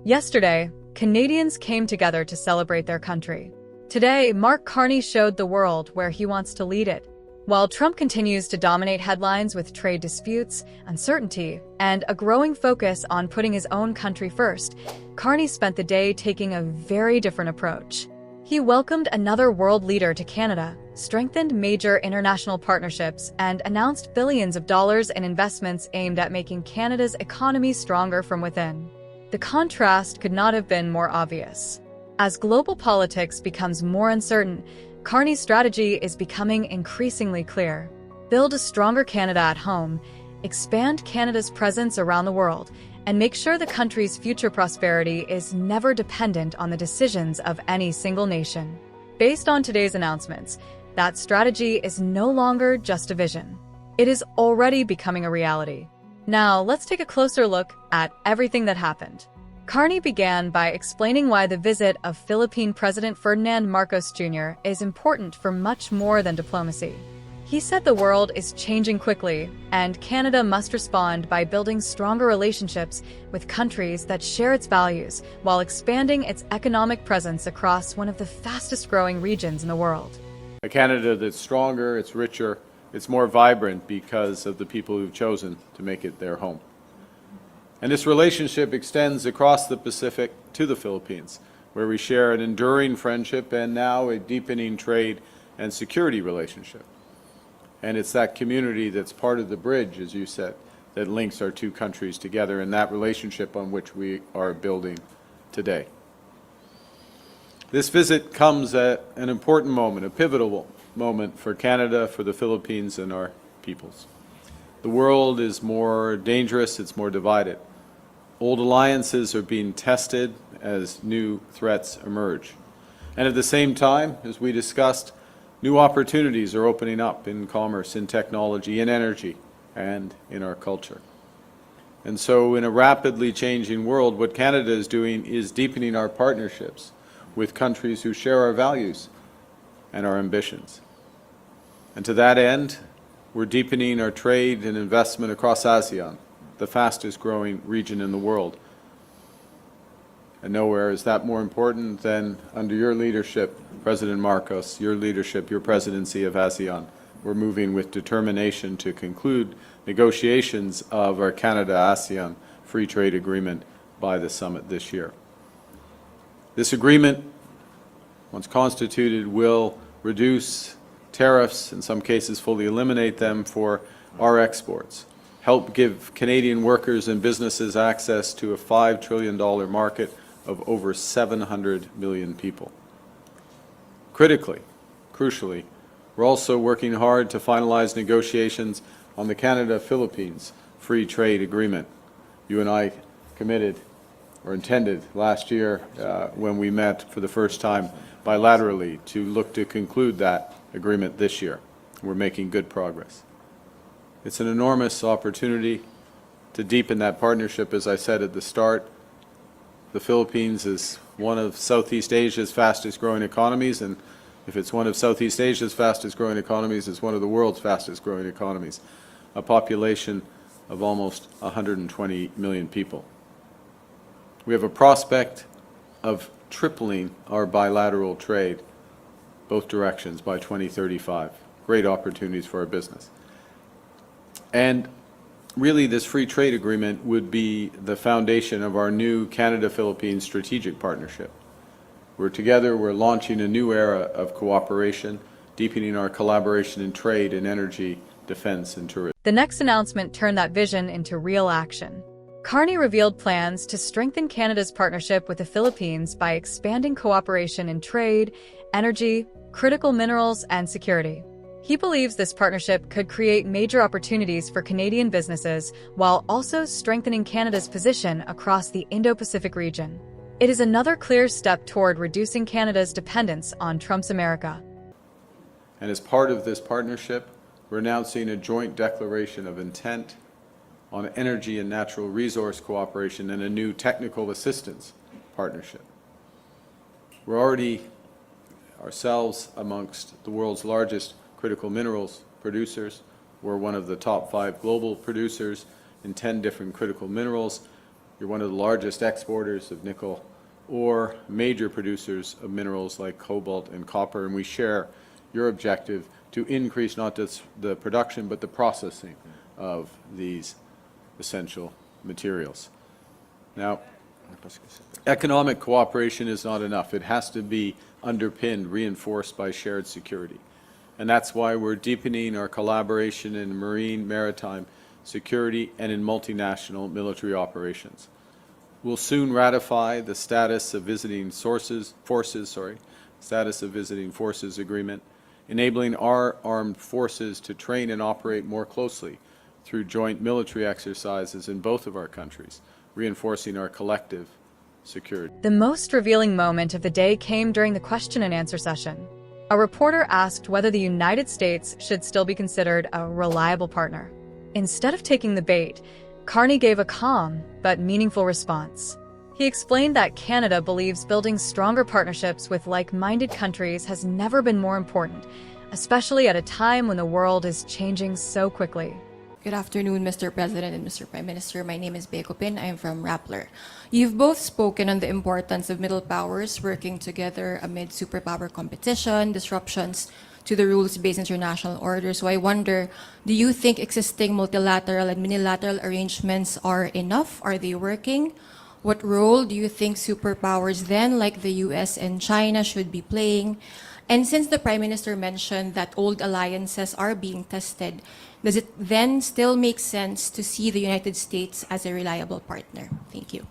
Yesterday, Canadians came together to celebrate their country. Today, Mark Carney showed the world where he wants to lead it. While Trump continues to dominate headlines with trade disputes, uncertainty, and a growing focus on putting his own country first, Carney spent the day taking a very different approach. He welcomed another world leader to Canada, strengthened major international partnerships, and announced billions of dollars in investments aimed at making Canada's economy stronger from within. The contrast could not have been more obvious. As global politics becomes more uncertain, Carney's strategy is becoming increasingly clear. Build a stronger Canada at home, expand Canada's presence around the world, and make sure the country's future prosperity is never dependent on the decisions of any single nation. Based on today's announcements, that strategy is no longer just a vision. It is already becoming a reality. Now, let's take a closer look at everything that happened. Carney began by explaining why the visit of Philippine President Ferdinand Marcos Jr. is important for much more than diplomacy. He said the world is changing quickly, and Canada must respond by building stronger relationships with countries that share its values while expanding its economic presence across one of the fastest-growing regions in the world. A Canada that's stronger, it's richer, it's more vibrant because of the people who've chosen to make it their home. And this relationship extends across the Pacific to the Philippines, where we share an enduring friendship and now a deepening trade and security relationship. And it's that community that's part of the bridge, as you said, that links our two countries together, and that relationship on which we are building today. This visit comes at an important moment, a pivotal moment for Canada, for the Philippines, and our peoples. The world is more dangerous, it's more divided. Old alliances are being tested as new threats emerge. And at the same time, as we discussed, new opportunities are opening up in commerce, in technology, in energy, and in our culture. And so in a rapidly changing world, what Canada is doing is deepening our partnerships with countries who share our values and our ambitions. And to that end, we're deepening our trade and investment across ASEAN, the fastest growing region in the world. And nowhere is that more important than under your leadership, President Marcos, your leadership, your presidency of ASEAN. We're moving with determination to conclude negotiations of our Canada-ASEAN free trade agreement by the summit this year. This agreement, once constituted, will reduce tariffs, in some cases fully eliminate them, for our exports, help give Canadian workers and businesses access to a $5 trillion market of over 700 million people. Critically, crucially, we're also working hard to finalize negotiations on the Canada-Philippines free trade agreement. You and I committed or intended last year when we met for the first time bilaterally to look to conclude that agreement this year. We're making good progress. It's an enormous opportunity to deepen that partnership, as I said at the start. The Philippines is one of Southeast Asia's fastest growing economies, and if it's one of Southeast Asia's fastest growing economies, it's one of the world's fastest growing economies, a population of almost 120 million people. We have a prospect of tripling our bilateral trade, both directions, by 2035. Great opportunities for our business. And really, this free trade agreement would be the foundation of our new Canada-Philippines strategic partnership. We're together, we're launching a new era of cooperation, deepening our collaboration in trade and energy, defense, and tourism. The next announcement turned that vision into real action. Carney revealed plans to strengthen Canada's partnership with the Philippines by expanding cooperation in trade, energy, critical minerals, and security. He believes this partnership could create major opportunities for Canadian businesses while also strengthening Canada's position across the Indo-Pacific region. It is another clear step toward reducing Canada's dependence on Trump's America. And as part of this partnership, we're announcing a joint declaration of intent on energy and natural resource cooperation and a new technical assistance partnership. We're already ourselves amongst the world's largest critical minerals producers. We're one of the top 5 global producers in 10 different critical minerals. You're one of the largest exporters of nickel or major producers of minerals like cobalt and copper, and we share your objective to increase not just the production but the processing of these essential materials. Now, economic cooperation is not enough. It has to be underpinned, reinforced by shared security. And that's why we're deepening our collaboration in marine, maritime security and in multinational military operations. We'll soon ratify the status of visiting forces agreement, enabling our armed forces to train and operate more closely through joint military exercises in both of our countries, reinforcing our collective security. The most revealing moment of the day came during the question and answer session. A reporter asked whether the United States should still be considered a reliable partner. Instead of taking the bait, Carney gave a calm but meaningful response. He explained that Canada believes building stronger partnerships with like-minded countries has never been more important, especially at a time when the world is changing so quickly. Good afternoon, Mr. President and Mr. Prime Minister. My name is Beko Pin. I am from Rappler. You've both spoken on the importance of middle powers working together amid superpower competition, disruptions to the rules-based international order. So I wonder, do you think existing multilateral and unilateral arrangements are enough? Are they working? What role do you think superpowers then, like the US and China, should be playing? And since the Prime Minister mentioned that old alliances are being tested, does it then still make sense to see the United States as a reliable partner? Thank you.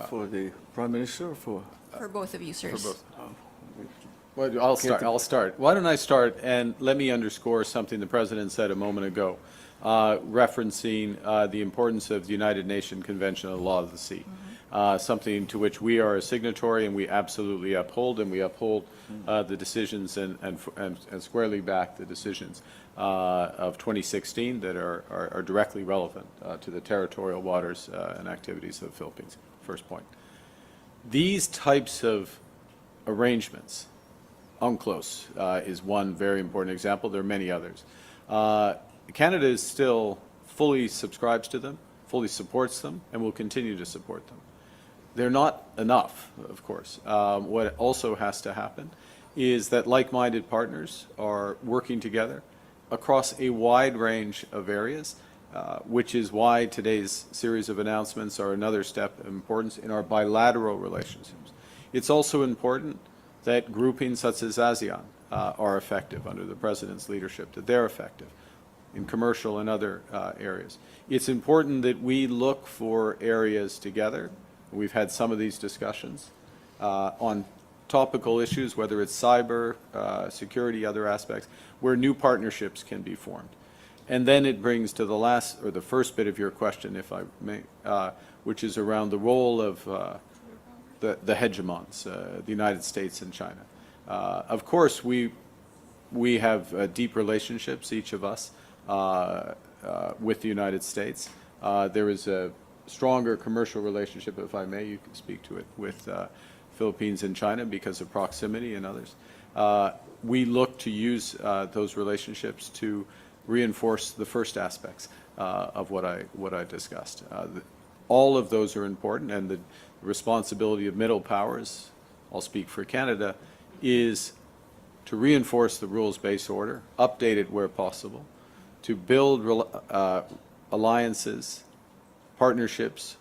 For the Prime Minister or for? For both of you, sirs. For both. Well, I'll start. Why don't I start, and let me underscore something the President said a moment ago, referencing the importance of the United Nations Convention on the Law of the Sea, something to which we are a signatory and we absolutely uphold, and we uphold the decisions and squarely back the decisions of 2016 that are directly relevant to the territorial waters and activities of the Philippines. First point. These types of arrangements, UNCLOS is one very important example. There are many others. Canada is still fully subscribes to them, fully supports them, and will continue to support them. They're not enough, of course. What also has to happen is that like-minded partners are working together across a wide range of areas, which is why today's series of announcements are another step of importance in our bilateral relationships. It's also important that groupings such as ASEAN are effective under the President's leadership, that they're effective in commercial and other areas. It's important that we look for areas together. We've had some of these discussions on topical issues, whether it's cyber, security, other aspects, where new partnerships can be formed. And then it brings to the last, or the first bit of your question, if I may, which is around the role of the hegemons, the United States and China. Of course, we have deep relationships, each of us, with the United States. There is a stronger commercial relationship, if I may, you can speak to it, with Philippines and China because of proximity and others. We look to use those relationships to reinforce the first aspects of what I discussed. All of those are important, and the responsibility of middle powers, I'll speak for Canada, is to reinforce the rules-based order, update it where possible, to build alliances, partnerships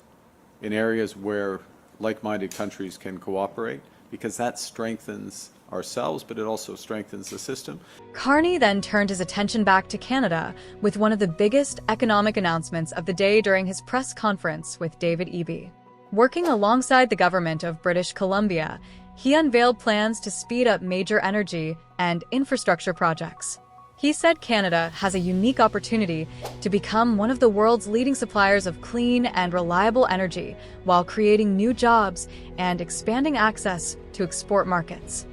in areas where like-minded countries can cooperate, because that strengthens ourselves, but it also strengthens the system. Carney then turned his attention back to Canada with one of the biggest economic announcements of the day during his press conference with David Eby. Working alongside the government of British Columbia, he unveiled plans to speed up major energy and infrastructure projects. He said Canada has a unique opportunity to become one of the world's leading suppliers of clean and reliable energy while creating new jobs and expanding access to export markets.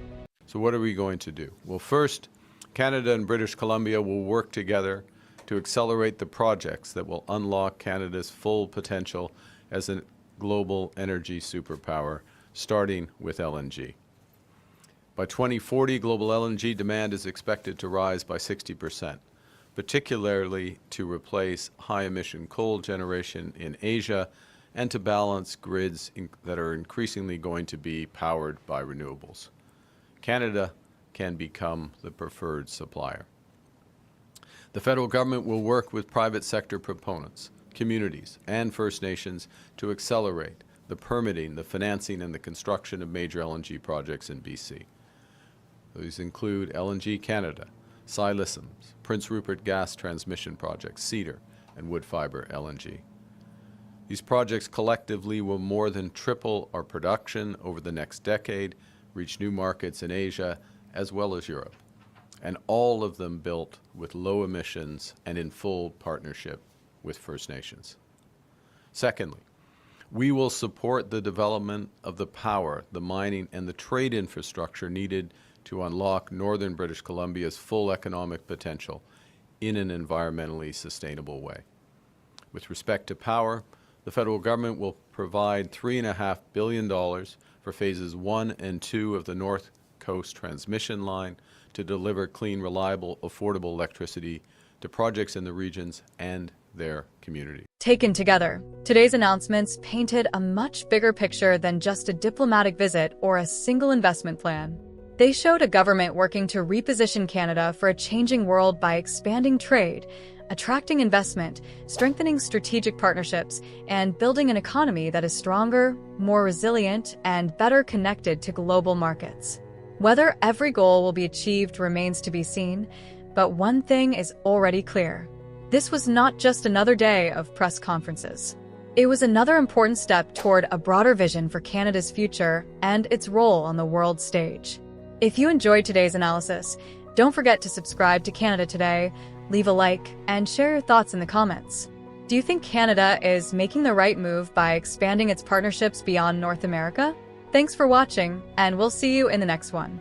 So what are we going to do? Well, first, Canada and British Columbia will work together to accelerate the projects that will unlock Canada's full potential as a global energy superpower, starting with LNG. By 2040, global LNG demand is expected to rise by 60%, particularly to replace high-emission coal generation in Asia and to balance grids that are increasingly going to be powered by renewables. Canada can become the preferred supplier. The federal government will work with private sector proponents, communities, and First Nations to accelerate the permitting, the financing, and the construction of major LNG projects in BC. These include LNG Canada, Silicim's, Prince Rupert Gas Transmission Project, Cedar, and Woodfibre LNG. These projects collectively will more than triple our production over the next decade, reach new markets in Asia as well as Europe, and all of them built with low emissions and in full partnership with First Nations. Secondly, we will support the development of the power, the mining, and the trade infrastructure needed to unlock northern British Columbia's full economic potential in an environmentally sustainable way. With respect to power, the federal government will provide $3.5 billion for phases 1 and 2 of the North Coast Transmission Line to deliver clean, reliable, affordable electricity to projects in the regions and their community. Taken together, today's announcements painted a much bigger picture than just a diplomatic visit or a single investment plan. They showed a government working to reposition Canada for a changing world by expanding trade, attracting investment, strengthening strategic partnerships, and building an economy that is stronger, more resilient, and better connected to global markets. Whether every goal will be achieved remains to be seen, but one thing is already clear. This was not just another day of press conferences. It was another important step toward a broader vision for Canada's future and its role on the world stage. If you enjoyed today's analysis, don't forget to subscribe to Canada Today, leave a like, and share your thoughts in the comments. Do you think Canada is making the right move by expanding its partnerships beyond North America? Thanks for watching, and we'll see you in the next one.